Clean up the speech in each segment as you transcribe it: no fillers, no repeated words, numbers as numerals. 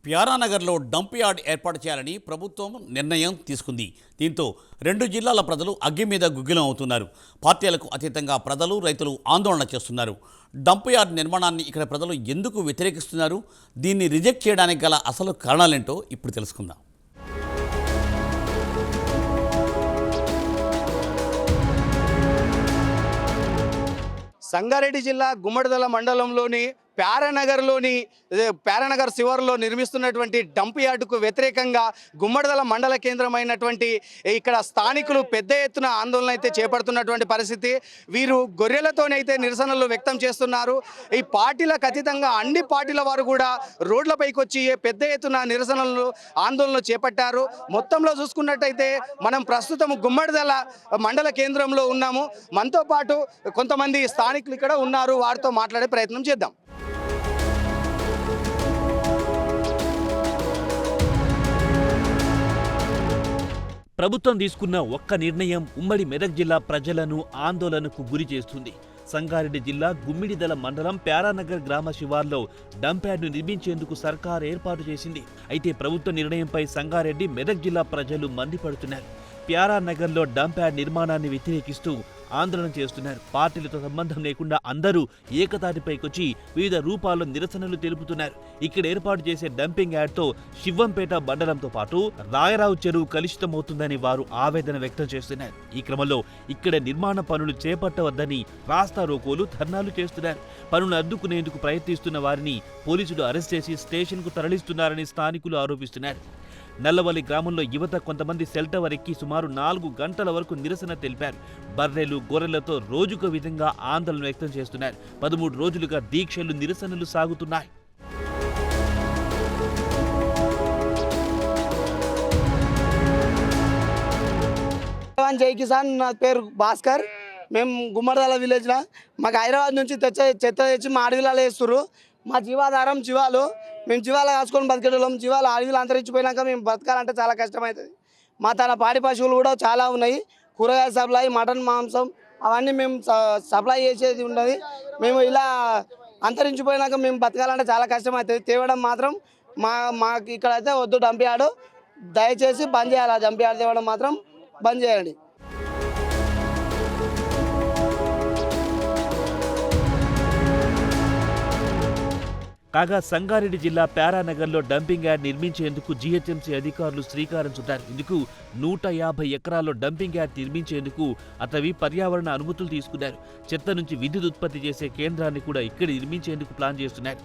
ప్యారానగర్లో dump yard ఏర్పాటు చేయాలని ప్రభుత్వం నిర్ణయం తీసుకుంది. దీంతో 2 జిల్లాల ప్రజలు అగ్గి మీద గుగ్గిలం అవుతున్నారు. పార్టీలకు అతీతంగా ప్రజలు, రైతులు ఆందోళన చేస్తున్నారు. డంప్ యార్డ్ నిర్మాణాన్ని ఇక్కడ ప్రజలు ఎందుకు వ్యతిరేకిస్తున్నారు? దీన్ని రిజెక్ట్ చేయడానికి గల అసలు కారణాలేంటో ఇప్పుడు తెలుసుకుందాం. సంగారెడ్డి జిల్లా గుమ్మడిదల మండలంలోని ప్యారానగర్ శివారులో నిర్మిస్తున్నటువంటి డంప్ యార్డుకు వ్యతిరేకంగా గుమ్మడిదల మండల కేంద్రమైనటువంటి ఇక్కడ స్థానికులు పెద్ద ఎత్తున ఆందోళన అయితే చేపడుతున్నటువంటి పరిస్థితి. వీరు గొర్రెలతోనైతే నిరసనలు వ్యక్తం చేస్తున్నారు. ఈ పార్టీలకు అతీతంగా అన్ని పార్టీల వారు కూడా రోడ్లపైకి వచ్చి పెద్ద ఎత్తున నిరసనలు ఆందోళనలు చేపట్టారు. మొత్తంలో చూసుకున్నట్టయితే మనం ప్రస్తుతం గుమ్మడిదల మండల కేంద్రంలో ఉన్నాము. మనతో పాటు కొంతమంది స్థానికులు ఇక్కడ ఉన్నారు. వారితో మాట్లాడే ప్రయత్నం చేద్దాం. ప్రభుత్వం తీసుకున్న ఒక్క నిర్ణయం ఉమ్మడి మెదక్ జిల్లా ప్రజలను ఆందోళనకు గురి చేస్తుంది. సంగారెడ్డి జిల్లా గుమ్మిడిదల మండలం ప్యారానగర్ గ్రామ శివార్లో డంప్ యార్డ్ను నిర్మించేందుకు సర్కార్ ఏర్పాటు చేసింది. అయితే ప్రభుత్వ నిర్ణయంపై సంగారెడ్డి, మెదక్ జిల్లా ప్రజలు మండిపడుతున్నారు. ప్యారానగర్లో డంప్ యార్డ్ నిర్మాణాన్ని వ్యతిరేకిస్తూ ఆందోళన చేస్తున్నారు. పార్టీలతో సంబంధం లేకుండా అందరూ ఏకతాటిపైకొచ్చి వివిధ రూపాల్లో నిరసనలు తెలుపుతున్నారు. ఇక్కడ ఏర్పాటు చేసే డంపింగ్ యార్డ్తో శివంపేట మండలంతో పాటు రాయరావు చెరువు కలుషితమవుతుందని వారు ఆవేదన వ్యక్తం చేస్తున్నారు. ఈ క్రమంలో ఇక్కడ నిర్మాణ పనులు చేపట్టవద్దని రాస్తా రోకోలు, ధర్నాలు చేస్తున్నారు. పనులు అడ్డుకునేందుకు ప్రయత్నిస్తున్న వారిని పోలీసులు అరెస్ట్ చేసి స్టేషన్కు తరలిస్తున్నారని స్థానికులు ఆరోపిస్తున్నారు. నల్లవల్లి గ్రామంలో యువత కొంతమంది సెల్ టవర్ ఎక్కి సుమారు 4 గంటల వరకు నిరసన తెలిపారు. బర్రెలు, గొర్రెలతో రోజుకో విధంగా ఆందోళన వ్యక్తం చేస్తున్నారు. 13 రోజులుగా దీక్షలు, నిరసనలు సాగుతున్నాయి. జై కిసాన్. నా పేరు భాస్కర్. మేము గుమ్మడిదల విలేజ్లో మాకు హైదరాబాద్ నుంచి చెత్త తెచ్చి మా అడవిలో వేస్తున్నారు. మా జీవాధారం జీవాలు. మేము జీవాలు కాసుకొని బతికేటోళ్ళం. జీవాలు అడవిలో అంతరించిపోయినాక మేము బతకాలంటే చాలా కష్టమవుతుంది. మా తన పాడి పశువులు కూడా చాలా ఉన్నాయి. కూరగాయ సప్లై, మటన్, మాంసం అవన్నీ మేము సప్లై చేసేది ఉన్నది. మేము ఇలా అంతరించిపోయినాక మేము బతకాలంటే చాలా కష్టమవుతుంది. తేవడం మాత్రం మాకు ఇక్కడైతే వద్దు. డంప్ యార్డు దయచేసి బంద్ చేయాలి. ఆ డంప్ యార్డు తేవడం మాత్రం బంద్ చేయండి. కాగా సంగారెడ్డి జిల్లా ప్యారానగర్లో డంపింగ్ యార్డ్ నిర్మించేందుకు జీహెచ్ఎంసీ అధికారులు శ్రీకారం చుట్టారు. ఇందుకు 150 ఎకరాల్లో డంపింగ్ యార్డ్ నిర్మించేందుకు అటవీ, పర్యావరణ అనుమతులు తీసుకున్నారు. చెత్త నుంచి విద్యుత్ ఉత్పత్తి చేసే కేంద్రాన్ని కూడా ఇక్కడ నిర్మించేందుకు ప్లాన్ చేస్తున్నారు.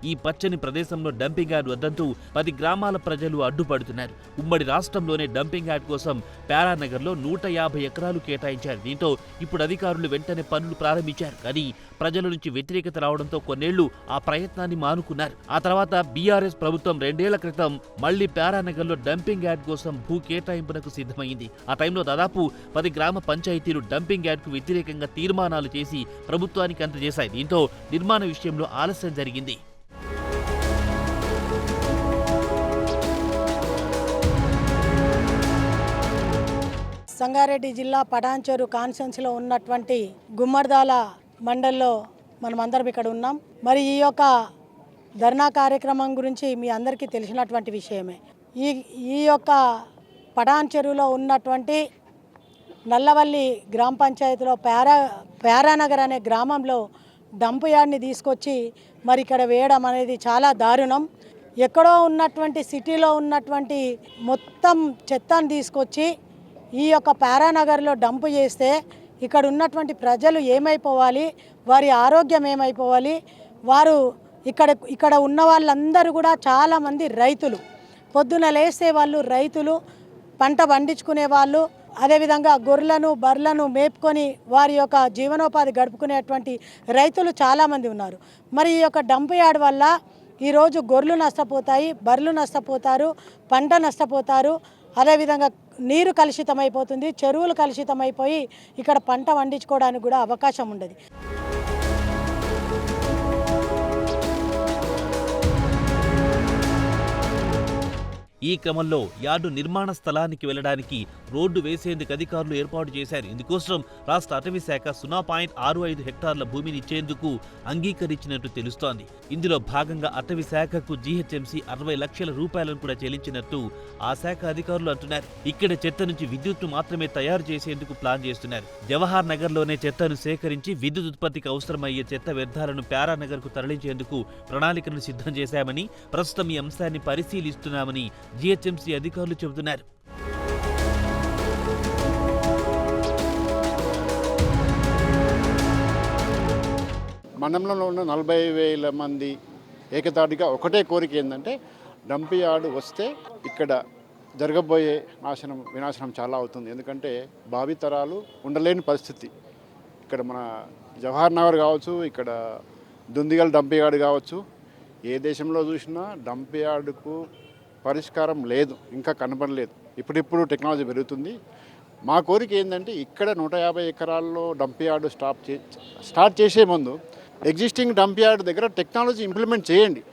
ఈ పచ్చని ప్రదేశంలో డంపింగ్ యార్డ్ వద్దంటూ 10 గ్రామాల ప్రజలు అడ్డుపడుతున్నారు. ఉమ్మడి రాష్ట్రంలోనే డంపింగ్ యార్డ్ కోసం ప్యారానగర్లో 150 ఎకరాలు కేటాయించారు. దీంతో ఇప్పుడు అధికారులు వెంటనే పనులు ప్రారంభించారు. కానీ ప్రజల నుంచి వ్యతిరేకత రావడంతో కొన్నేళ్లు ఆ ప్రయత్నాన్ని మానుకున్నారు. ఆ తర్వాత బీఆర్ఎస్ ప్రభుత్వం 2 ఏళ్ల క్రితం మళ్లీ ప్యారానగర్లో డంపింగ్ యార్డ్ కోసం భూ కేటాయింపునకు సిద్ధమైంది. ఆ టైంలో దాదాపు 10 గ్రామ పంచాయతీలు డంపింగ్ యార్డ్కు వ్యతిరేకంగా తీర్మానాలు చేసి ప్రభుత్వానికి అందజేశాయి. దీంతో నిర్మాణ విషయంలో ఆలస్యం జరిగింది. సంగారెడ్డి జిల్లా పటాన్చెరు కాన్స్టిట్యున్సీలో ఉన్నటువంటి గుమ్మడిదల మండల్లో మనమందరం ఇక్కడ ఉన్నాం. మరి ఈ యొక్క ధర్నా కార్యక్రమం గురించి మీ అందరికీ తెలిసినటువంటి విషయమే. ఈ యొక్క పటాన్చెరులో ఉన్నటువంటి నల్లవల్లి గ్రామ పంచాయతీలో ప్యారానగర్ అనే గ్రామంలో డంప్ యార్డ్ని తీసుకొచ్చి మరి ఇక్కడ వేయడం అనేది చాలా దారుణం. ఎక్కడో ఉన్నటువంటి సిటీలో ఉన్నటువంటి మొత్తం చెత్తను తీసుకొచ్చి ఈ యొక్క ప్యారానగర్లో డంప్ చేస్తే ఇక్కడ ఉన్నటువంటి ప్రజలు ఏమైపోవాలి, వారి ఆరోగ్యం ఏమైపోవాలి. వారు ఇక్కడ ఉన్న వాళ్ళందరూ కూడా చాలామంది రైతులు. పొద్దున లేస్తే వాళ్ళు రైతులు, పంట పండించుకునే వాళ్ళు, అదేవిధంగా గొర్రెలను, బర్రెలను మేపుకొని వారి యొక్క జీవనోపాధి గడుపుకునేటువంటి రైతులు చాలామంది ఉన్నారు. మరి ఈ యొక్క డంప్ యార్డ్ వల్ల ఈరోజు గొర్రెలు నష్టపోతాయి, బర్రెలు నష్టపోతారు, పంట నష్టపోతారు. అదేవిధంగా నీరు కలుషితమైపోతుంది, చెరువులు కలుషితమైపోయి ఇక్కడ పంట పండించుకోవడానికి కూడా అవకాశం ఉండదు. ఈ క్రమంలో యార్డు నిర్మాణ స్థలానికి వెళ్లడానికి రోడ్డు వేసేందుకు అధికారులు ఏర్పాటు చేశారు. ఇందుకోసం రాష్ట్ర అటవీ శాఖ 0.65 హెక్టార్ల భూమిని ఇచ్చేందుకు అంగీకరించినట్టు తెలుస్తోంది. ఇందులో భాగంగా అటవీ శాఖకు జీహెచ్ఎంసీ 60 లక్షల రూపాయలను కూడా చెల్లించినట్టు ఆ శాఖ అధికారులు అంటున్నారు. ఇక్కడ చెత్త నుంచి విద్యుత్ను మాత్రమే తయారు చేసేందుకు ప్లాన్ చేస్తున్నారు. జవహర్ నగర్లోనే చెత్తను సేకరించి విద్యుత్ ఉత్పత్తికి అవసరమయ్యే చెత్త వ్యర్థాలను ప్యారానగర్కు తరలించేందుకు ప్రణాళికను సిద్ధం చేశామని, ప్రస్తుతం ఈ అంశాన్ని పరిశీలిస్తున్నామని జీహెచ్ఎంసీ అధికారులు చెబుతున్నారు. మండలంలో ఉన్న 40,000 మంది ఏకతాటిగా ఒకటే కోరిక ఏంటంటే డంప్ యార్డు వస్తే ఇక్కడ జరగబోయే వినాశనం చాలా అవుతుంది. ఎందుకంటే భావితరాలు ఉండలేని పరిస్థితి. ఇక్కడ మన జవహర్ నగర్ కావచ్చు, ఇక్కడ దుందిగల్ డంప్ యార్డు కావచ్చు, ఏ దేశంలో చూసినా డంప్ యార్డుకు పరిష్కారం లేదు, ఇంకా కనబడలేదు. ఇప్పుడిప్పుడు టెక్నాలజీ పెరుగుతుంది. మా కోరిక ఏంటంటే ఇక్కడ 150 ఎకరాల్లో డంప్ యార్డు స్టార్ట్ చేసే ముందు ఎగ్జిస్టింగ్ డంప్ యార్డు దగ్గర టెక్నాలజీ ఇంప్లిమెంట్ చేయండి.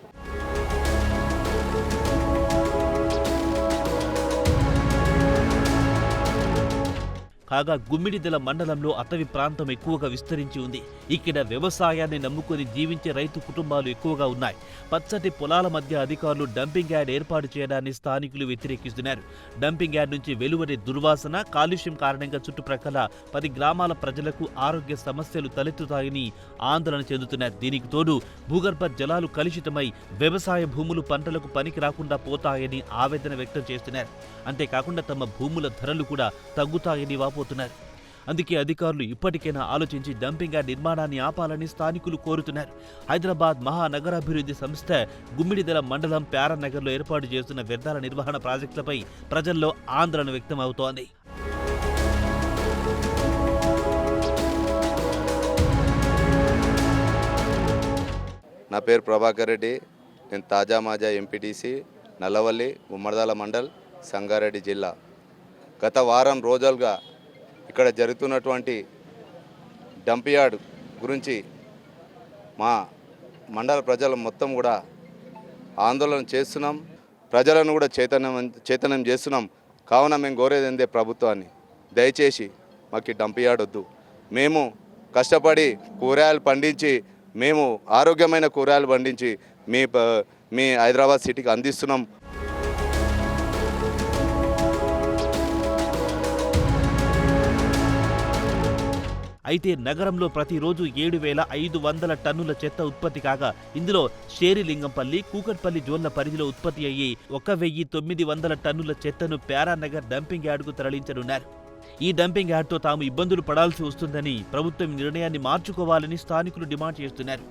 కాగా గుమ్మిడిదల మండలంలో అటవీ ప్రాంతం ఎక్కువగా విస్తరించి ఉంది. ఇక్కడ వ్యవసాయాన్ని నమ్ముకుని జీవించే రైతు కుటుంబాలు ఎక్కువగా ఉన్నాయి. పచ్చటి పొలాల మధ్య అధికారులు డంపింగ్ యార్డ్ ఏర్పాటు చేయడాన్ని స్థానికులు వ్యతిరేకిస్తున్నారు. డంపింగ్ యార్డ్ నుంచి వెలువడే దుర్వాసన, కాలుష్యం కారణంగా చుట్టుప్రక్కల 10 గ్రామాల ప్రజలకు ఆరోగ్య సమస్యలు తలెత్తుతాయని ఆందోళన చెందుతున్నారు. దీనికి తోడు భూగర్భ జలాలు కలుషితమై వ్యవసాయ భూములు పంటలకు పనికి రాకుండా పోతాయని ఆవేదన వ్యక్తం చేస్తున్నారు. అంతేకాకుండా తమ భూముల ధరలు కూడా తగ్గుతాయని వాపోతున్నారు. అందుకే అధికారులు ఇప్పటికైనా ఆలోచించి డంపింగ్ యార్డ్ నిర్మాణాన్ని ఆపాలని స్థానికులు కోరుతున్నారు. హైదరాబాద్ మహానగరాభివృద్ధి సంస్థ గుమ్మిడిదల మండలం ప్యారానగర్లో ఏర్పాటు చేస్తున్న వ్యర్థాల నిర్వహణ ప్రాజెక్టులపై ప్రజల్లో ఆందోళన వ్యక్తమవుతోంది. నా పేరు ప్రభాకర్ రెడ్డి. నేను తాజా మాజా ఎంపీటీసీ నల్లవల్లి, గుమ్మడిదల మండల్, సంగారెడ్డి జిల్లా. గత వారం రోజులుగా ఇక్కడ జరుగుతున్నటువంటి డంప్ యార్డ్ గురించి మా మండల ప్రజలు మొత్తం కూడా ఆందోళన చేస్తున్నాం. ప్రజలను కూడా చైతన్యం చేస్తున్నాం. కావున మేము కోరేది ఏందే ప్రభుత్వాన్ని, దయచేసి మాకు డంప్ యార్డ్ వద్దు. మేము కష్టపడి కూరగాయలు పండించి, మేము ఆరోగ్యమైన కూరగాయలు పండించి మీ హైదరాబాద్ సిటీకి అందిస్తున్నాం. అయితే నగరంలో ప్రతిరోజు 7,500 టన్నుల చెత్త ఉత్పత్తి కాగా ఇందులో షేరిలింగంపల్లి, కూకట్పల్లి జోన్ల పరిధిలో ఉత్పత్తి అయ్యి 1,900 టన్నుల చెత్తను ప్యారానగర్ డంపింగ్ యార్డుకు తరలించనున్నారు. ఈ డంపింగ్ యార్డ్తో తాము ఇబ్బందులు పడాల్సి వస్తుందని ప్రభుత్వం నిర్ణయాన్ని మార్చుకోవాలని స్థానికులు డిమాండ్ చేస్తున్నారు.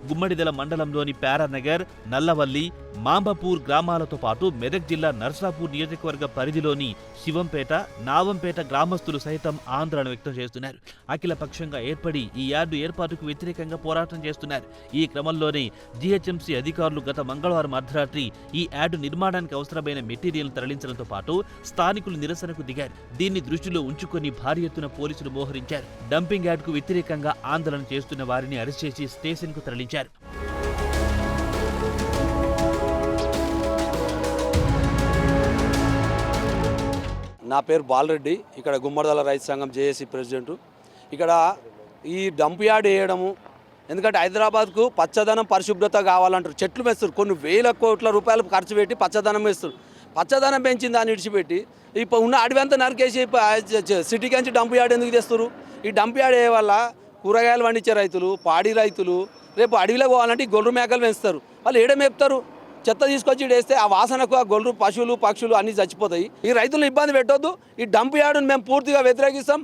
గుమ్మడిదల మండలంలోని ప్యారానగర్, నల్లవల్లి, మాంబపూర్ గ్రామాలతో పాటు మెదక్ జిల్లా నర్సాపూర్ నియోజకవర్గ పరిధిలోని శివంపేట, నావంపేట గ్రామస్తులు సైతం ఆందోళన వ్యక్తం చేస్తున్నారు. అఖిలపక్షంగా ఏర్పడి ఈ యార్డు ఏర్పాటుకు వ్యతిరేకంగా పోరాటం చేస్తున్నారు. ఈ క్రమంలోనే జీహెచ్ఎంసీ అధికారులు గత మంగళవారం అర్ధరాత్రి ఈ యార్డు నిర్మాణానికి అవసరమైన మెటీరియల్ తరలించడంతో పాటు స్థానికులు నిరసనకు దిగారు. దీన్ని దృష్టిలో ఉంచుకొని భారీ ఎత్తున పోలీసులు మోహరించారు. డంపింగ్ యార్డుకు వ్యతిరేకంగా ఆందోళన చేస్తున్న వారిని అరెస్ట్ చేసి స్టేషన్కు తరలించారు. నా పేరు బాలరెడ్డి. ఇక్కడ గుమ్మడిదల రైతు సంఘం జేఏసీ ప్రెసిడెంటు. ఇక్కడ ఈ డంప్ యార్డ్ వేయడము, ఎందుకంటే హైదరాబాద్కు పచ్చదనం, పరిశుభ్రత కావాలంటారు. చెట్లు వేస్తారు, కొన్ని వేల కోట్ల రూపాయలు ఖర్చు పెట్టి పచ్చదనం వేస్తారు. పచ్చదనం పెంచింది దాన్ని విడిచిపెట్టి ఇప్పుడు ఉన్న అడవి అంతా నరికేసి సిటీకి నుంచి డంప్ యార్డ్ ఎందుకు తెస్తారు? ఈ డంప్ యార్డ్ వేయ వల్ల కూరగాయలు పండించే రైతులు, పాడి రైతులు రేపు అడవిలో పోవాలంటే ఈ గొర్రె మేకలు పెంచుతారు. వాళ్ళు ఏడ మేపుతారు? చెత్త తీసుకొచ్చి వేస్తే ఆ వాసనకు ఆ గొర్రెలు, పశువులు, పక్షులు అన్నీ చచ్చిపోతాయి. ఈ రైతులను ఇబ్బంది పెట్టొద్దు. ఈ డంప్ యార్డును మేము పూర్తిగా వ్యతిరేకిస్తాం.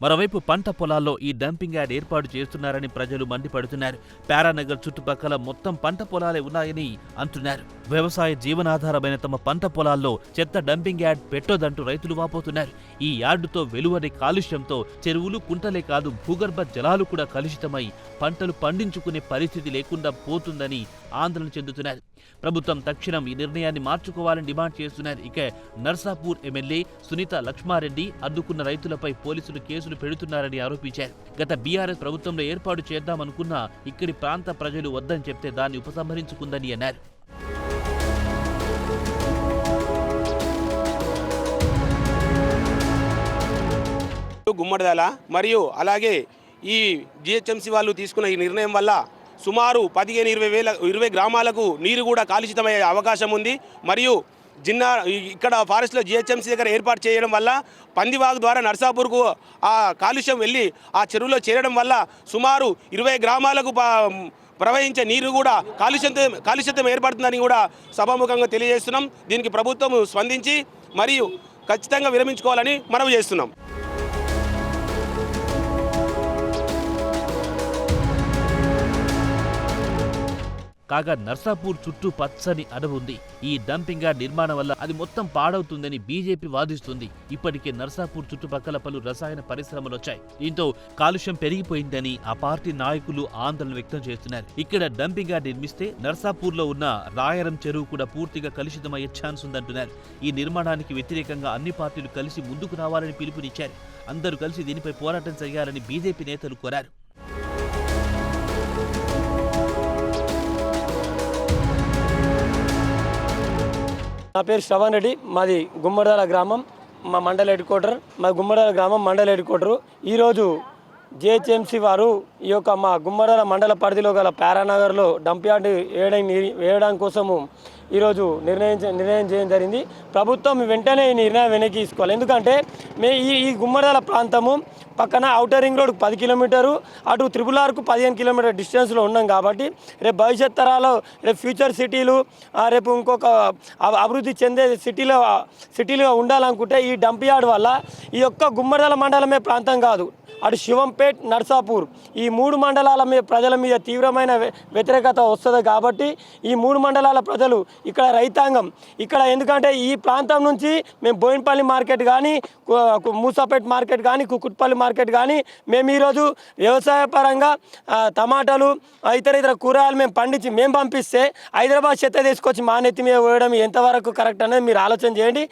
మరోవైపు పంట పొలాల్లో ఈ డంపింగ్ యార్డ్ ఏర్పాటు చేస్తున్నారని ప్రజలు మండిపడుతున్నారు. ప్యారానగర్ చుట్టుపక్కల మొత్తం పంట పొలాలే ఉన్నాయని అంటున్నారు. వ్యవసాయ జీవనాధారమైన తమ పంట పొలాల్లో చెత్త డంపింగ్ యార్డ్ పెట్టొద్దంటూ రైతులు వాపోతున్నారు. ఈ యార్డుతో వెలువడే కాలుష్యంతో చెరువులు, కుంటలే కాదు భూగర్భ జలాలు కూడా కలుషితమై పంటలు పండించుకునే పరిస్థితి లేకుండా పోతుందని ఆందోళన చెందుతున్నారు. ప్రభుత్వం తక్షణం ఈ నిర్ణయాన్ని మార్చుకోవాలని డిమాండ్ చేస్తున్నారు. ఇక నర్సాపూర్ ఎమ్మెల్యే సునీత లక్ష్మారెడ్డి అడ్డుకున్న రైతులపై పోలీసులు కేసులు పెడుతున్నారని ఆరోపించారు. గత బీఆర్ఎస్ ప్రభుత్వంలో ఏర్పాటు చేద్దామనుకున్నా ఇక్కడి ప్రాంత ప్రజలు వద్దని చెప్తే దాన్ని ఉపసంహరించుకుందని అన్నారు. గుమ్మడిదల మరియు అలాగే ఈ జిహెచ్ఎంసీ వాళ్ళు తీసుకున్న ఈ నిర్ణయం వల్ల సుమారు 15-20 గ్రామాలకు నీరు కూడా కాలుషితమయ్యే అవకాశం ఉంది. మరియు ఇక్కడ ఫారెస్ట్లో జిహెచ్ఎంసీ దగ్గర ఏర్పాటు చేయడం వల్ల పందివాగు ద్వారా నర్సాపూర్కు ఆ కాలుష్యం వెళ్ళి ఆ చెరువులో చేరడం వల్ల సుమారు 20 గ్రామాలకు ప్రవహించే నీరు కూడా కాలుష్యం ఏర్పడుతుందని కూడా సభాముఖంగా తెలియజేస్తున్నాం. దీనికి ప్రభుత్వం స్పందించి మరియు ఖచ్చితంగా విరమించుకోవాలని మనవి చేస్తున్నాం. కాగా నర్సాపూర్ చుట్టూ పచ్చని అడవి ఉంది. ఈ డంపింగ్ యార్డ్ నిర్మాణం వల్ల అది మొత్తం పాడవుతుందని బీజేపీ వాదిస్తుంది. ఇప్పటికే నర్సాపూర్ చుట్టుపక్కల పలు రసాయన పరిశ్రమలు వచ్చాయి. దీంతో కాలుష్యం పెరిగిపోయిందని ఆ పార్టీ నాయకులు ఆందోళన వ్యక్తం చేస్తున్నారు. ఇక్కడ డంపింగ్ యార్డ్ నిర్మిస్తే నర్సాపూర్లో ఉన్న రాయరం చెరువు కూడా పూర్తిగా కలుషితమయ్యే ఛాన్స్ ఉందంటున్నారు. ఈ నిర్మాణానికి వ్యతిరేకంగా అన్ని పార్టీలు కలిసి ముందుకు రావాలని పిలుపునిచ్చారు. అందరూ కలిసి దీనిపై పోరాటం చేయాలని బీజేపీ నేతలు కోరారు. నా పేరు శ్రవణ్ రెడ్డి, మాది గుమ్మడిదల గ్రామం, మా మండల హెడ్ క్వార్టర్. మా గుమ్మడిదల గ్రామం మండల హెడ్ క్వార్టరు. ఈరోజు జిహెచ్ఎంసీ వారు ఈ యొక్క మా గుమ్మడిదల మండల పరిధిలో గల పారానగర్లో డంప్ యార్డ్ వేయడం కోసము ఈరోజు నిర్ణయం చేయడం జరిగింది. ప్రభుత్వం వెంటనే ఈ నిర్ణయం వెనక్కి తీసుకోవాలి. ఎందుకంటే ఈ గుమ్మడిదల ప్రాంతము పక్కన ఔటర్ రింగ్ రోడ్ 10 కిలోమీటరు, అటు త్రిపుల్-ఆర్కు 15 కిలోమీటర్ డిస్టెన్స్లో ఉన్నాం. కాబట్టి రేపు భవిష్యత్ తరాలు, రేపు ఫ్యూచర్ సిటీలు, రేపు ఇంకొక అభివృద్ధి చెందే సిటీలుగా ఉండాలనుకుంటే ఈ డంప్ యార్డ్ వల్ల ఈ యొక్క గుమ్మడిదల మండలమే ప్రాంతం కాదు, అటు శివంపేట్, నర్సాపూర్ ఈ 3 మండలాల మీద ప్రజల మీద తీవ్రమైన వ్యతిరేకత వస్తుంది. కాబట్టి ఈ 3 మండలాల ప్రజలు, ఇక్కడ రైతాంగం, ఇక్కడ ఎందుకంటే ఈ ప్రాంతం నుంచి మేము బోయినపల్లి మార్కెట్ కానీ, మూసాపేట్ మార్కెట్ కానీ, కుకుట్పల్లి మార్కెట్ కానీ మేము ఈరోజు వ్యవసాయ పరంగా టమాటాలు ఇతర కూరగాయలు మేము పండించి మేము పంపిస్తే హైదరాబాద్ చెత్త తీసుకొచ్చి మా నెత్తి మీద పోయడం ఎంతవరకు కరెక్ట్ అనేది మీరు ఆలోచన చేయండి.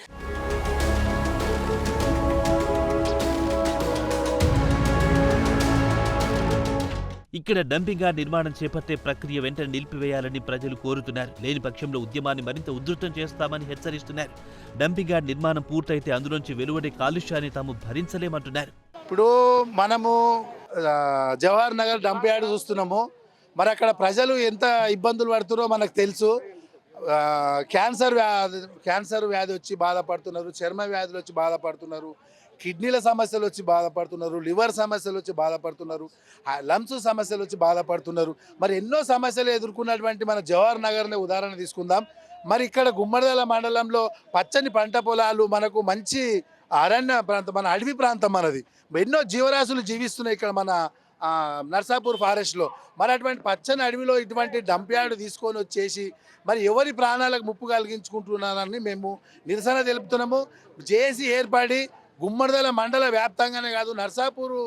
ఇక్కడ డంపింగ్ యార్డ్ నిర్మాణం చేపట్టే ప్రక్రియ వెంటనే నిలిపివేయాలని ప్రజలు కోరుతున్నారు. లేని పక్షంలో ఉద్యమాన్ని మరింత ఉధృతం చేస్తామని హెచ్చరిస్తున్నారు. డంపింగ్ యార్డ్ నిర్మాణం పూర్తయితే అందులోంచి వెలువడే కాలుష్యాన్ని తాము భరించలేమంటున్నారు. ఇప్పుడు మనము జవహర్ నగర్ డంప్ యార్డ్ చూస్తున్నాము. మరి అక్కడ ప్రజలు ఎంత ఇబ్బందులు పడుతున్నారో మనకు తెలుసు. క్యాన్సర్ వ్యాధి వచ్చి బాధపడుతున్నారు, చర్మ వ్యాధులు వచ్చి బాధపడుతున్నారు, కిడ్నీల సమస్యలు వచ్చి బాధపడుతున్నారు, లివర్ సమస్యలు వచ్చి బాధపడుతున్నారు, లంగ్స్ సమస్యలు వచ్చి బాధపడుతున్నారు. మరి ఎన్నో సమస్యలు ఎదుర్కొన్నటువంటి మన జవహర్ నగర్ని ఉదాహరణ తీసుకుందాం. మరి ఇక్కడ గుమ్మడిదల మండలంలో పచ్చని పంట పొలాలు, మనకు మంచి అరణ్య ప్రాంతం, మన అడవి ప్రాంతం మనది. ఎన్నో జీవరాశులు జీవిస్తున్నాయి ఇక్కడ మన నర్సాపూర్ ఫారెస్ట్లో. మరి అటువంటి పచ్చని అడవిలో ఇటువంటి డంప్ యార్డ్ తీసుకొని వచ్చేసి మరి ఎవరి ప్రాణాలకు ముప్పు కలిగించుకుంటున్నారని మేము నిరసన తెలుపుతున్నాము. జేఏసీ ఏర్పడి గుమ్మడిదల మండల వ్యాప్తంగానే కాదు, నర్సాపూర్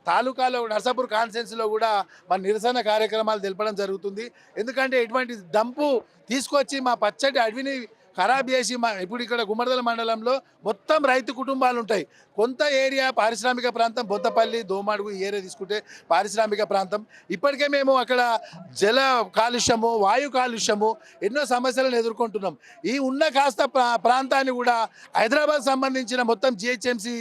తాలూకాలో, నర్సాపూర్ కాన్స్టిట్యున్సీలో కూడా మన నిరసన కార్యక్రమాలు తెలపడం జరుగుతుంది. ఎందుకంటే ఇటువంటి డంపు తీసుకొచ్చి మా పచ్చటి అడవిని ఖరాబ్ చేసి ఇప్పుడు ఇక్కడ గుమ్మడిదల మండలంలో మొత్తం రైతు కుటుంబాలు ఉంటాయి. కొంత ఏరియా పారిశ్రామిక ప్రాంతం, బొత్తపల్లి, దోమడుగు ఈ ఏరియా తీసుకుంటే పారిశ్రామిక ప్రాంతం. ఇప్పటికే మేము అక్కడ జల కాలుష్యము, వాయు కాలుష్యము, ఎన్నో సమస్యలను ఎదుర్కొంటున్నాం. ఈ ఉన్న కాస్త ప్రాంతాన్ని కూడా హైదరాబాద్ సంబంధించిన మొత్తం జిహెచ్ఎంసీ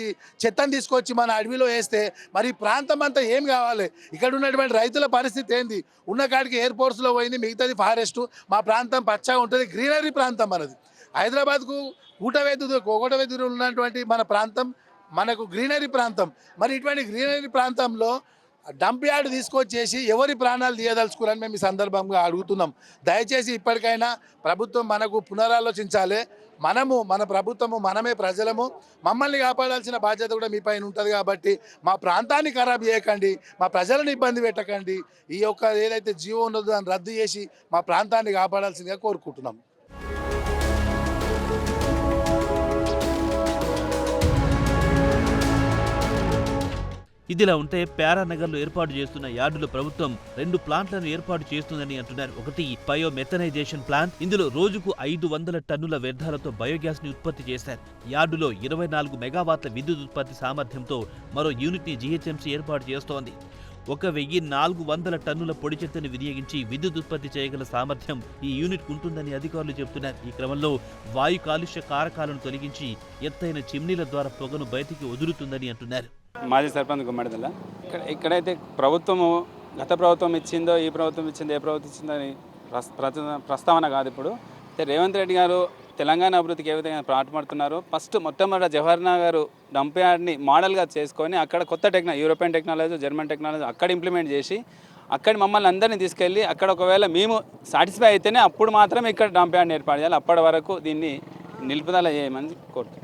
చెత్తను తీసుకొచ్చి మన అడవిలో వేస్తే మరి ప్రాంతం అంతా ఏం కావాలి? ఇక్కడ ఉన్నటువంటి రైతుల పరిస్థితి ఏంది? ఉన్న కాడికి ఎయిర్పోర్ట్స్లో పోయింది, మిగతాది ఫారెస్ట్. మా ప్రాంతం పచ్చగా ఉంటుంది, గ్రీనరీ ప్రాంతం మనది. హైదరాబాద్కు కోటవేదురు ఉన్నటువంటి మన ప్రాంతం మనకు గ్రీనరీ ప్రాంతం. మరి ఇటువంటి గ్రీనరీ ప్రాంతంలో డంప్ యార్డ్ తీసుకొచ్చేసి ఎవరి ప్రాణాలు తీయదలుచుకోవాలని మేము ఈ సందర్భంగా అడుగుతున్నాం. దయచేసి ఇప్పటికైనా ప్రభుత్వం మనకు పునరాలోచించాలి. మన ప్రభుత్వము, మనమే ప్రజలము, మమ్మల్ని కాపాడాల్సిన బాధ్యత కూడా మీ పైన ఉంటుంది. కాబట్టి మా ప్రాంతాన్ని ఖరాబ్ చేయకండి, మా ప్రజలను ఇబ్బంది పెట్టకండి. ఈ యొక్క ఏదైతే జీవో ఉన్నదో దాన్ని రద్దు చేసి మా ప్రాంతాన్ని కాపాడాల్సిందిగా కోరుకుంటున్నాం. ఇదిలా ఉంటే ప్యారానగర్లో ఏర్పాటు చేస్తున్న యార్డులో ప్రభుత్వం 2 ప్లాంట్లను ఏర్పాటు చేస్తుందని అంటున్నారు. ఒకటి బయో మెథనైజేషన్ ప్లాంట్. ఇందులో రోజుకు 500 టన్నుల వ్యర్థాలతో బయోగ్యాస్ ని ఉత్పత్తి చేశారు. యార్డులో 24 మెగావాట్ల విద్యుత్ ఉత్పత్తి సామర్థ్యంతో మరో యూనిట్ ని జీహెచ్ఎంసీ ఏర్పాటు చేస్తోంది. 1400 టన్నుల పొడి చెత్తను వినియోగించి విద్యుత్ ఉత్పత్తి చేయగల సామర్థ్యం ఈ యూనిట్ ఉంటుందని అధికారులు చెబుతున్నారు. ఈ క్రమంలో వాయు కాలుష్య కారకాలను తొలగించి ఎత్తైన చిమ్నీల ద్వారా పొగను బయటికి వదులుతుందని అంటున్నారు. మాజీ సర్పంచ్ గుమ్మడిదల ఇక్కడైతే ప్రభుత్వము గత ప్రభుత్వం ఇచ్చిందో ఈ ప్రభుత్వం ఇచ్చిందో ఏ ప్రభుత్వం ఇచ్చిందో అని ప్రస్తావన కాదు. ఇప్పుడు రేవంత్ రెడ్డి గారు తెలంగాణ అభివృద్ధికి ఏ విధంగా పాటుపడుతున్నారు. మొట్టమొదటి జవహర్ నగర్ డంప్ యార్డ్ని మోడల్గా చేసుకొని అక్కడ కొత్త యూరోపియన్ టెక్నాలజీ, జర్మన్ టెక్నాలజీ అక్కడ ఇంప్లిమెంట్ చేసి అక్కడ మమ్మల్ని అందరినీ తీసుకెళ్ళి అక్కడ ఒకవేళ మేము సాటిస్ఫై అయితేనే అప్పుడు మాత్రమే ఇక్కడ డంప్ యార్డ్ని ఏర్పాటు చేయాలి. అప్పటి వరకు దీన్ని నిలుపుదల చేయమని కోరుతున్నాను.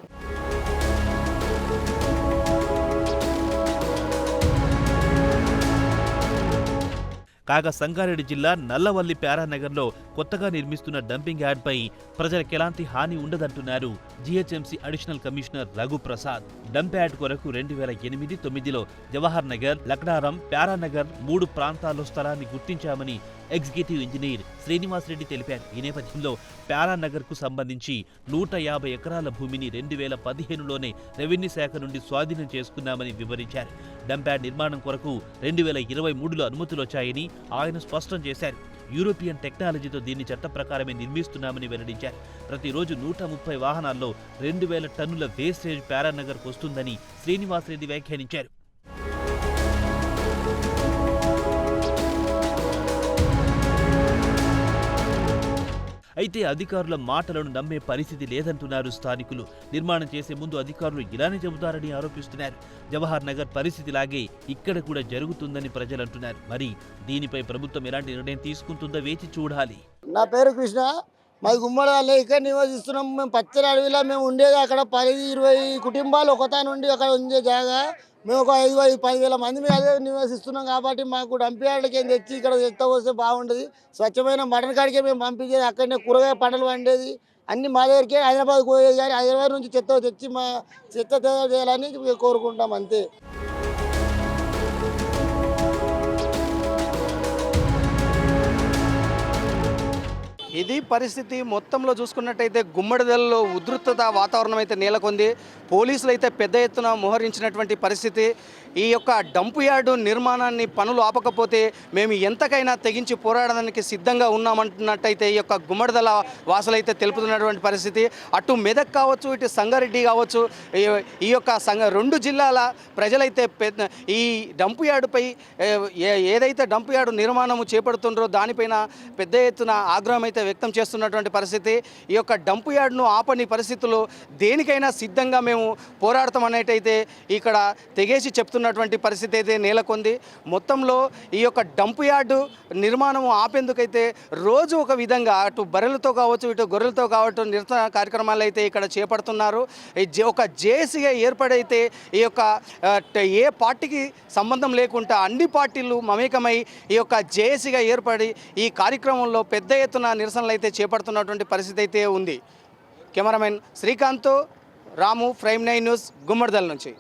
కాగా సంగారెడ్డి జిల్లా నల్లవల్లి ప్యారానగర్లో కొత్తగా నిర్మిస్తున్న డంపింగ్ యార్డ్పై ప్రజలకు ఎలాంటి హాని ఉండదంటున్నారు GHMC additional commissioner Raghuprasad. Dump yard కొరకు 2008-9లో జవహర్ నగర్, లక్డారం, ప్యారానగర్ 3 ప్రాంతాల్లో స్థలాన్ని గుర్తించామని ఎగ్జిక్యూటివ్ ఇంజనీర్ శ్రీనివాసరెడ్డి తెలిపారు. ఈ నేపథ్యంలో ప్యారానగర్కు సంబంధించి 150 ఎకరాల భూమిని 2015లోనే రెవెన్యూ శాఖ నుండి స్వాధీనం చేసుకున్నామని వివరించారు. డంప్ యార్డ్ నిర్మాణం కొరకు 2023లో అనుమతులు వచ్చాయని ఆయన స్పష్టం చేశారు. యూరోపియన్ టెక్నాలజీతో దీన్ని చట్ట ప్రకారమే నిర్మిస్తున్నామని వెల్లడించారు. ప్రతిరోజు 130 వాహనాల్లో 2000 టన్నుల వేస్టేజ్ ప్యారానగర్కు వస్తుందని శ్రీనివాసరెడ్డి వ్యాఖ్యానించారు. అయితే అధికారుల మాటలను నమ్మే పరిస్థితి లేదంటున్నారు స్థానికులు. నిర్మాణం చేసే ముందు అధికారులు ఇలానే చెబుతారని ఆరోపిస్తున్నారు. జవహర్ నగర్ పరిస్థితిలాగే ఇక్కడ కూడా జరుగుతుందని ప్రజలు అంటున్నారు. మరి దీనిపై ప్రభుత్వం ఎలాంటి నిర్ణయం తీసుకుంటుందో వేచి చూడాలి. నా పేరు కృష్ణ, మాది గుమ్మడిదల. ఇక్కడ నివసిస్తున్నాం. మేము పచ్చని అడవిలో మేము ఉండేది. అక్కడ 10-20 కుటుంబాలు ఒకతా నుండి అక్కడ ఉండే జాగా. మేము ఒక 5-10 మంది మేము అదే నివసిస్తున్నాం. కాబట్టి మాకు డంప్ యార్డ్కి ఏం తెచ్చి ఇక్కడ చెత్త వస్తే బాగుంటుంది. స్వచ్ఛమైన మటన్ కాడికే మేము పంపించేది. అక్కడనే కూరగాయ పంటలు పండేది అన్ని మా దగ్గరికే హైదరాబాద్ పోయేది. కానీ హైదరాబాద్ నుంచి చెత్త తెచ్చి మా చెత్త తయారు చేయాలని కోరుకుంటాం అంతే. ఇది పరిస్థితి. మొత్తంలో చూసుకున్నట్టయితే గుమ్మడిదలలో ఉధృతత వాతావరణం అయితే నెలకొంది. పోలీసులు అయితే పెద్ద ఎత్తున మోహరించినటువంటి పరిస్థితి. ఈ యొక్క డంపు యార్డు నిర్మాణాన్ని పనులు ఆపకపోతే మేము ఎంతకైనా తెగించి పోరాడడానికి సిద్ధంగా ఉన్నామంటున్నట్టయితే ఈ యొక్క గుమ్మడిదల వాసులైతే తెలుపుతున్నటువంటి పరిస్థితి. అటు మెదక్ కావచ్చు, ఇటు సంగారెడ్డి కావచ్చు, ఈ యొక్క 2 జిల్లాల ప్రజలైతే ఈ డంపు యార్డుపై ఏదైతే డంపు యార్డు నిర్మాణము చేపడుతుండ్రో దానిపైన పెద్ద ఎత్తున ఆగ్రహం అయితే వ్యక్తం చేస్తున్నటువంటి పరిస్థితి. ఈ యొక్క డంపు యార్డును ఆపని పరిస్థితుల్లో దేనికైనా సిద్ధంగా మేము పోరాడతాం అనేటైతే ఇక్కడ తెగేసి చెప్తున్నటువంటి పరిస్థితి అయితే నెలకొంది. మొత్తంలో ఈ యొక్క డంపు యార్డు నిర్మాణం ఆపేందుకైతే రోజు ఒక విధంగా అటు బర్రెలతో కావచ్చు, ఇటు గొర్రెలతో కావచ్చు నిరసన కార్యక్రమాలు అయితే ఇక్కడ చేపడుతున్నారు. ఒక జేఏసీగా ఏర్పడైతే ఈ యొక్క ఏ పార్టీకి సంబంధం లేకుండా అన్ని పార్టీలు మమేకమై ఈ యొక్క జేఏసీగా ఏర్పడి ఈ కార్యక్రమంలో పెద్ద ఎత్తున నిరసనలు అయితే చేపడుతున్నటువంటి పరిస్థితి అయితే ఉంది. కెమెరామెన్ శ్రీకాంత్, రాము, ప్రైమ్ 9 న్యూస్, గుమ్మడిదల నుంచి.